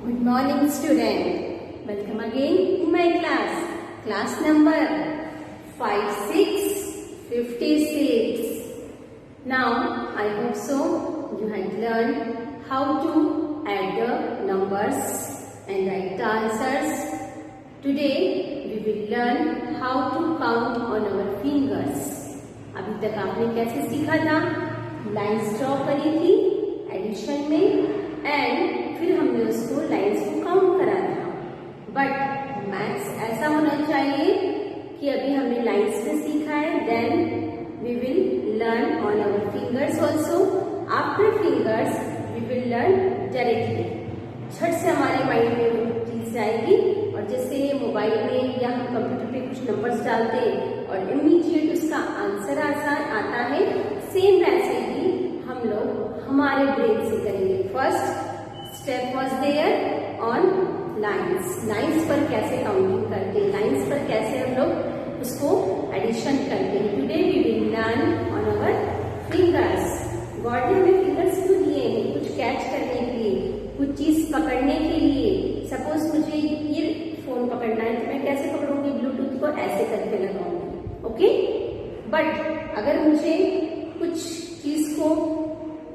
Good morning, student. Welcome again in my class. Class number 5656. Now, I hope so you had learned how to add the numbers and write the answers. Today, we will learn how to count on our fingers. अभी तक आपने कैसे सीखा था? Lines draw करी थी addition में and फिर हमने उसको लाइन्स को काउंट करा था. बट मैथ्स ऐसा होना चाहिए कि अभी हमने लाइन्स में सीखा है, then we will learn on our fingers also. After fingers we will learn directly. झट से हमारे माइंड में वो चीज आएगी और जैसे मोबाइल में या हम कंप्यूटर पे कुछ नंबर्स डालते हैं और इमीडिएट उसका आंसर आता है, सेम वैसे ही हम लोग हमारे ब्रेन से करेंगे. First step was there on lines. Lines पर कैसे काउंटिंग करते हैं, लाइन्स पर कैसे हम लोग उसको एडिशन करते हैं. Today we will learn on our fingers. God ने हमें फिंगर्स क्यों दिए हैं? कुछ कैच करने के लिए, कुछ चीज पकड़ने के लिए. सपोज मुझे ये फोन पकड़ना है तो मैं कैसे पकड़ूंगी? ब्लूटूथ को ऐसे करके लगाऊंगी. ओके. बट अगर मुझे कुछ चीज को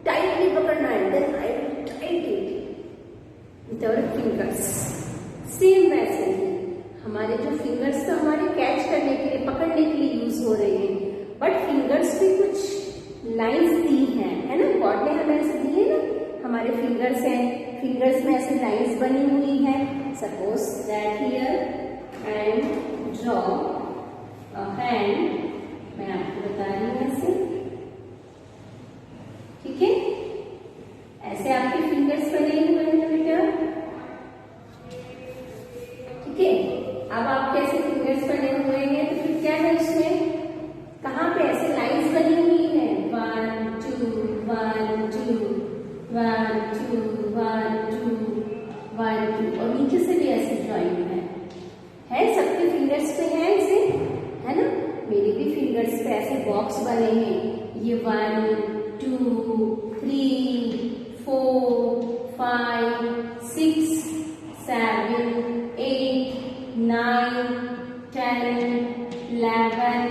टाइटली पकड़ना है, then I will tight it with our fingers. Same वैसे ही हमारे जो फिंगर्स तो हमारे कैच करने के लिए, पकड़ने के लिए यूज हो रहे हैं, बट फिंगर्स पे कुछ लाइंस दी हैं, है ना. गॉड ने हमें ऐसे दिए ना, हमारे फिंगर्स हैं, फिंगर्स में ऐसे लाइंस बनी हुई हैं. Suppose that here and draw a hand. मैं आपको बता रही हूँ ऐसे, ठीक है. ऐसे आपके फिंगर्स बने हुए हैं बेटा, ठीक है. अब आपके ऐसे फिंगर्स बने हुए हैं तो फिर क्या है इसमें, कहाँ पे ऐसे लाइंस बनी हुई है. 1 2 1 2 1 2 1 2 1 2 और नीचे से भी ऐसे ड्राइंग है. सबके फिंगर्स पे है ऐसे, है ना. मेरे भी फिंगर्स पे ऐसे बॉक्स बने हैं. ये 1 2 3 4 5 6 7 8 9 10 11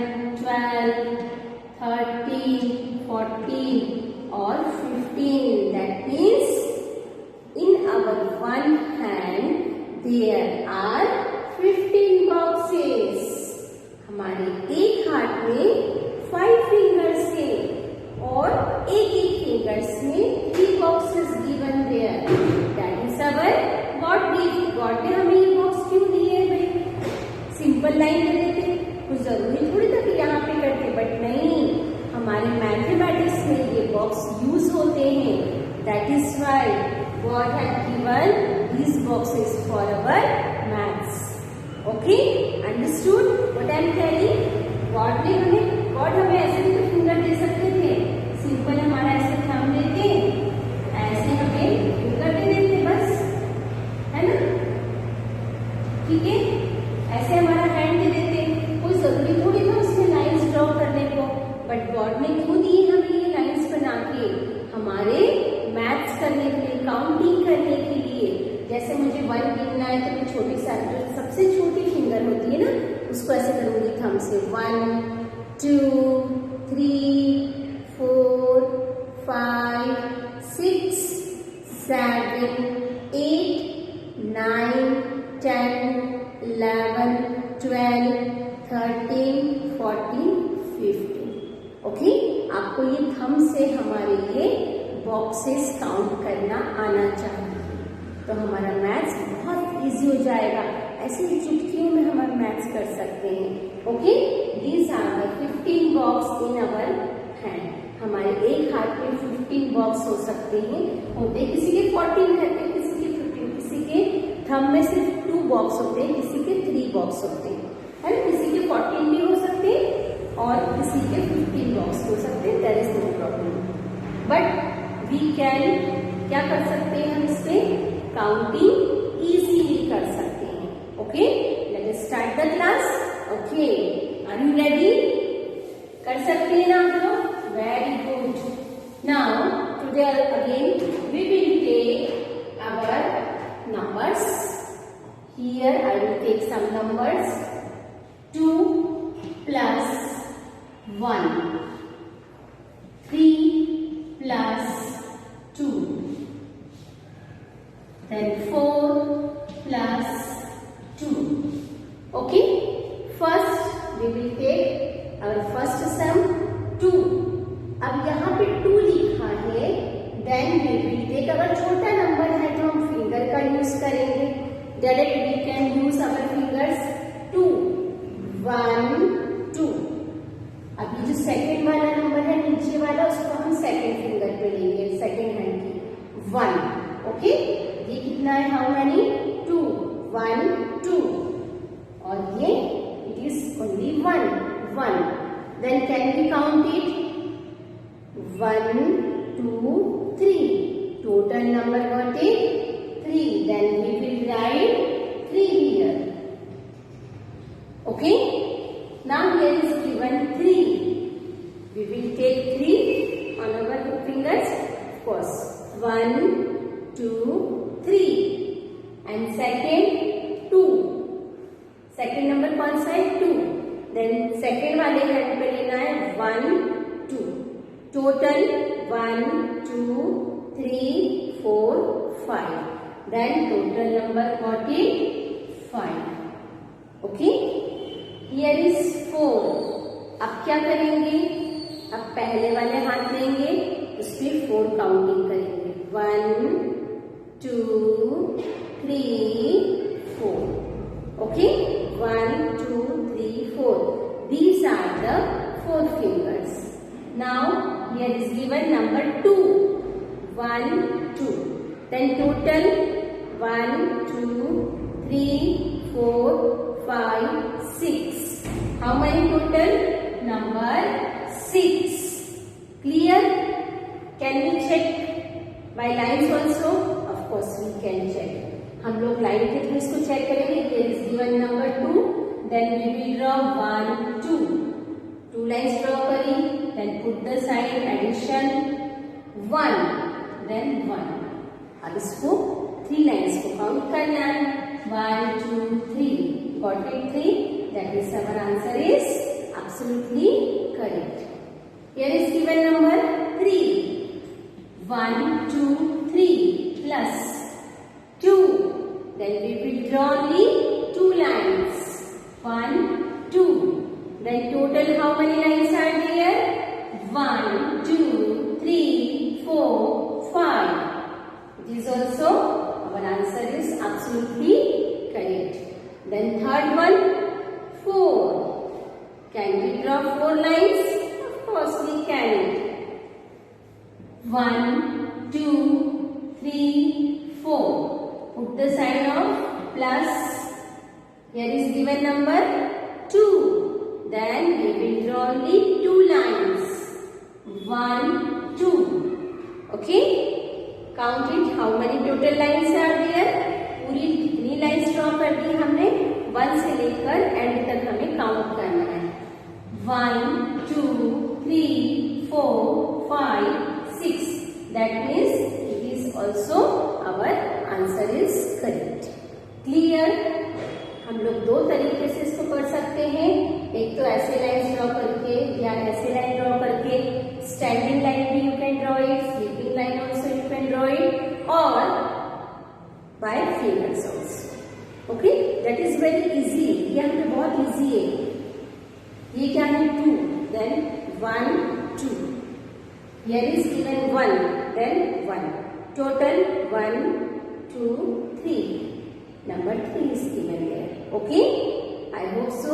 12 13 14 और 15. That means in our one hand there are 15 boxes. हमारे एक हाथ में 5 फिंगर्स हैं और एक फिंगर्स में 3 boxes given there. That is our God gift. God ने हमें ये बॉक्स क्यों दिए हैं भाई? सिंपल लाइन दे देते, कुछ जरूरी थोड़ी था कि यहाँ पे करते, बट नहीं, हमारे मैथमेटिक्स में ये बॉक्स यूज होते हैं. That is why God had given these boxes for our maths. Okay, understood what I am telling? God हमें ऐसे भी तो फिंगर दे सकते थे. सिंपल हमारा ऐसे थंब देते, ऐसे हमें फिंगर दे देते बस, है ना. ठीक है, ऐसे हमारा हैंड दे देते, कोई जरूरी थोड़ी था उसमें लाइंस ड्रॉ करने को. बट गॉड ने क्यों दी हमें ये लाइंस बना के? हमारे मैथ्स करने के लिए, काउंटिंग करने के लिए. जैसे मुझे 1 गिनना है तो मैं छोटी सा जो सबसे छोटी फिंगर होती है ना, उसको ऐसे करूंगी थंब से. 1 2 3 4 5 6 7 8 9 10 11 12 13 14 15. ओके, आपको ये थंब से हमारे ये बॉक्सेस काउंट करना आना चाहिए, तो हमारा मैथ्स बहुत इजी हो जाएगा. ऐसे ही चुटकियों में हम मैथ्स कर सकते हैं. Okay, these are the 15 box in our hand. हमारे एक हाथ में 15 बॉक्स हो सकते हैं, होते किसी के 14 रहते हैं, किसी के 15, किसी के थंब में सिर्फ 2 बॉक्स होते हैं, किसी के 3 बॉक्स होते हैं, है ना. किसी के 14 भी हो सकते हैं और किसी के 15 बॉक्स हो सकते हैं. There is no problem. But we can क्या कर सकते हैं, हम इसमें काउंटिंग इजीली कर सकते हैं. Okay, let us start the class. Okay, are you ready? कर सकते हैं ना आप लोग? Very good. Now today again we will take our number Here I will take some numbers. 2 plus 1. 3 plus 2. Then 4 plus 2. Okay. First we will take our first sum 2. अब यहाँ पे 2 लिखा है. Then we will take अगर छोटा number है तो हम फिंगर का यूज करेंगे. Direct we can use our fingers. 2 1 2. अभी जो सेकेंड वाला नंबर है नीचे वाला उसको हम सेकेंड फिंगर पे लेंगे, सेकेंड हैंड की. 1. ओके. ये कितना है? How many? 2 1 2. और ये it is only 1 1. Then can we count it? 1 2 3. Total number what is? 3. Then we will write 3 here. Okay. Now here is given 3. We will take 3 on our fingers. Of course. 1 2 3. And second 2. Second number कौन सा है? 2. Then second वाले hand पे लेना है 1 2. Total 1 2 3 4 5. Then total number what is? 5. Okay. Here is 4. अब क्या करेंगे? अब पहले वाले हाथ लेंगे, उस पे 4 काउंटिंग करेंगे. 1 2 3 4. Okay. 1 2 3 4. These are the 4 fingers. Now here is given number 2. 1 2. Then total 1 2 3 4 5 6. How many total? Number 6. Clear? Can we check by lines also? Of course we can check. हम लोग लाइन के थ्रू इसको check करेंगे. Here is given number 2. Then we will draw 1 2. 2 lines draw करी. Then put the sign addition 1. Then 1. अब इसको 3 lines को count करना है. 1 2 3. Got it? 3. That is our answer is absolutely correct. Here is given number 3. 1 2 3 plus 2. Then we will draw only 2 lines. 1 2. Then total how many lines are there? 1 2 3 4 5. It is also our answer is absolutely correct. Then third one 4. Can we draw 4 lines? Of course we can. 1 2 3 4. Put the sign of plus. Here is given number 2. Then we will draw only 2 lines. 1 2. Okay. Count it. How many total lines are there? पूरी कितनी lines draw कर दी हमने? 1 से लेकर and तक हमें count करना है. 1 2 3 4 5 6. That means it is also our answer is correct. Clear? हम लोग 2 तरीके से इसको कर सकते हैं. एक तो ऐसे लाइन्स ड्रॉ करके या ऐसे लाइन ड्रॉ करके. स्टैंडिंग लाइन भी you can draw it. Sleeping line also you can draw it. और by fingers also. Okay, that is very easy. ये हमें बहुत easy है. ये क्या है? 2. Then 1 2. Here is given 1. Then 1. Total 1 2 3. Number 3 is given there. Okay. I hope so.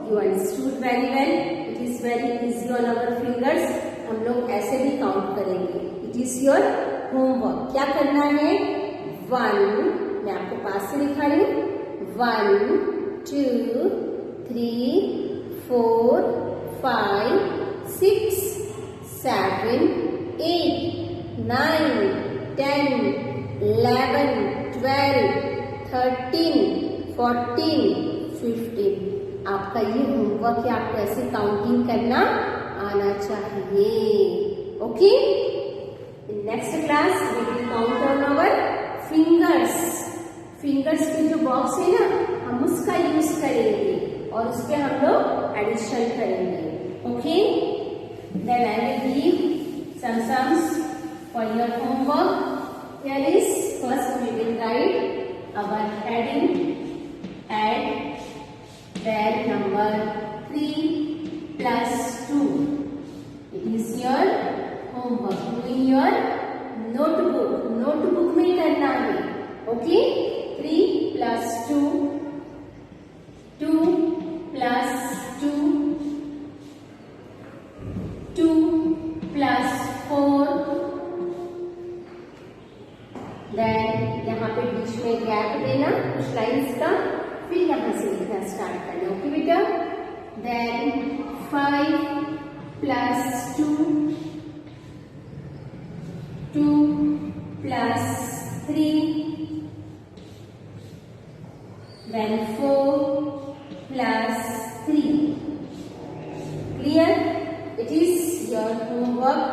You understood very well. It is very easy on our fingers. हम लोग ऐसे भी काउंट करेंगे. It is your homework. क्या करना है? 1. मैं आपको पास से लिखा रही हूँ. 1 2 3 4 5 6 7 8 9 10 11 12 13 14 15. आपका ये होमवर्क है. आपको ऐसे काउंटिंग करना आना चाहिए. Okay. In next class we will count on our fingers. Fingers के जो बॉक्स है ना, हम उसका यूज करेंगे और उस पे हम लोग एडिशन करेंगे. Okay, then I will give some sums for your homework. Here is first we will write our heading, add, then number 3 plus 2. It is your homework. Do in your notebook. Notebook में करना है. Okay? 3 plus 2, 2 plus 2, 2 plus 4. Then यहाँ पे बीच में gap देना कुछ lines का, फिर यहाँ से लिखना स्टार्ट करना. ओके बेटा. Then 5 plus 2, 2 plus 3, then 4 plus 3. Clear? It is your homework.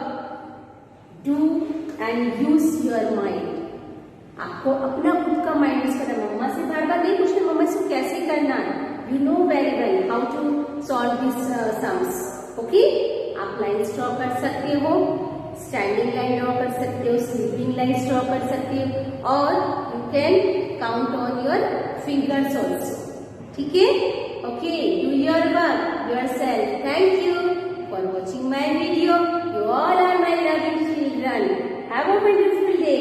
Do and use your mind. आपको अपना खुद का माइंड यूज करना. मम्मा से बार बार नहीं पूछना मम्मा इसको कैसे करना है. You know very well how to solve this sums. Okay, आप लाइन्स ड्रॉ कर सकते हो, स्टैंडिंग लाइन ड्रॉ कर सकते हो, स्लीपिंग लाइन्स ड्रॉ कर सकते हो, और you can count on your fingers also. ठीक है. Okay, do your work yourself. Thank you for watching my video. You all are my loving children. Have a wonderful day.